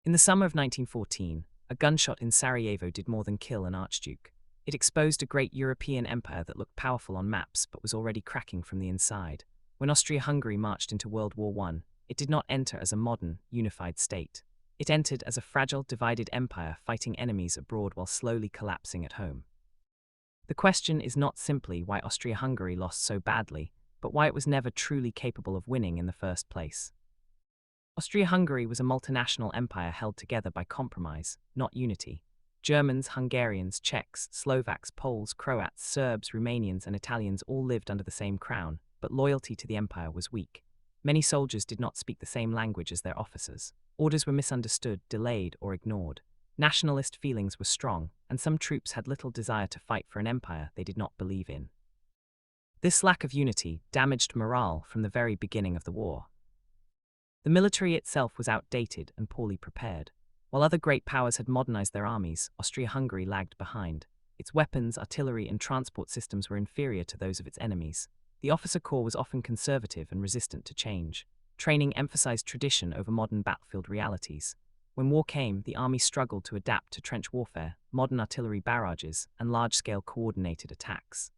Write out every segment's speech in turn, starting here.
In the summer of 1914, a gunshot in Sarajevo did more than kill an archduke. It exposed a great European empire that looked powerful on maps but was already cracking from the inside. When Austria-Hungary marched into World War I, it did not enter as a modern, unified state. It entered as a fragile, divided empire fighting enemies abroad while slowly collapsing at home. The question is not simply why Austria-Hungary lost so badly, but why it was never truly capable of winning in the first place. Austria-Hungary was a multinational empire held together by compromise, not unity. Germans, Hungarians, Czechs, Slovaks, Poles, Croats, Serbs, Romanians, and Italians all lived under the same crown, but loyalty to the empire was weak. Many soldiers did not speak the same language as their officers. Orders were misunderstood, delayed, or ignored. Nationalist feelings were strong, and some troops had little desire to fight for an empire they did not believe in. This lack of unity damaged morale from the very beginning of the war. The military itself was outdated and poorly prepared. While other great powers had modernized their armies, Austria-Hungary lagged behind. Its weapons, artillery, and transport systems were inferior to those of its enemies. The officer corps was often conservative and resistant to change. Training emphasized tradition over modern battlefield realities. When war came, the army struggled to adapt to trench warfare, modern artillery barrages, and large-scale coordinated attacks.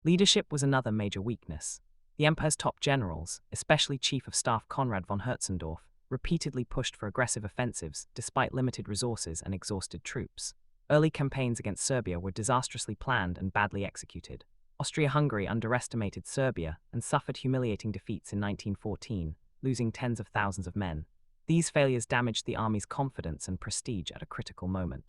Leadership was another major weakness. The empire's top generals, especially Chief of Staff Konrad von Hertzendorf, repeatedly pushed for aggressive offensives despite limited resources and exhausted troops. Early campaigns against Serbia were disastrously planned and badly executed. Austria-Hungary underestimated Serbia and suffered humiliating defeats in 1914, losing tens of thousands of men. These failures damaged the army's confidence and prestige at a critical moment.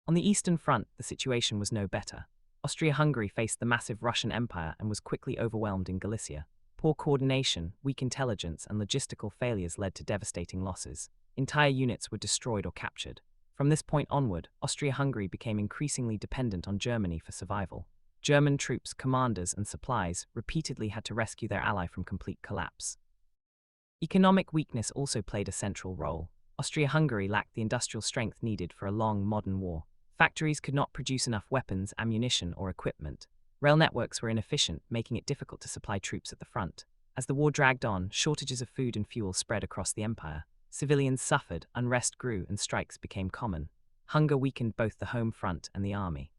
On the Eastern Front, the situation was no better. Austria-Hungary faced the massive Russian Empire and was quickly overwhelmed in Galicia. Poor coordination, weak intelligence, and logistical failures led to devastating losses. Entire units were destroyed or captured. From this point onward, Austria-Hungary became increasingly dependent on Germany for survival. German troops, commanders, and supplies repeatedly had to rescue their ally from complete collapse. Economic weakness also played a central role. Austria-Hungary lacked the industrial strength needed for a long, modern war. Factories could not produce enough weapons, ammunition, or equipment. Rail networks were inefficient, making it difficult to supply troops at the front. As the war dragged on, shortages of food and fuel spread across the empire. Civilians suffered, unrest grew, and strikes became common. Hunger weakened both the home front and the army.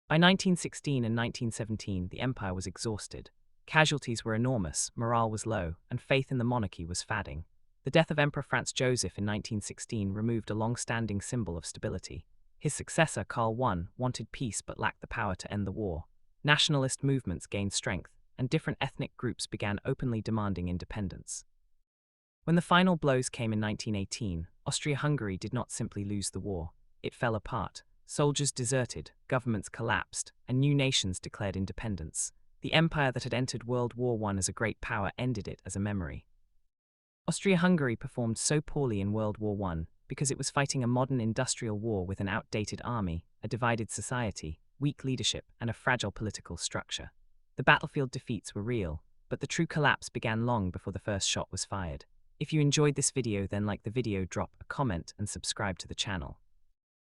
By 1916 and 1917, the empire was exhausted. Casualties were enormous, morale was low, and faith in the monarchy was fading. The death of Emperor Franz Joseph in 1916 removed a long-standing symbol of stability. His successor, Karl I, wanted peace but lacked the power to end the war. Nationalist movements gained strength, and different ethnic groups began openly demanding independence. When the final blows came in 1918, Austria-Hungary did not simply lose the war. It fell apart. Soldiers deserted, governments collapsed, and new nations declared independence. The empire that had entered World War I as a great power ended it as a memory. Austria-Hungary performed so poorly in World War I because it was fighting a modern industrial war with an outdated army, a divided society, weak leadership, and a fragile political structure. The battlefield defeats were real, but the true collapse began long before the first shot was fired. If you enjoyed this video, then like the video, drop a comment, and subscribe to the channel.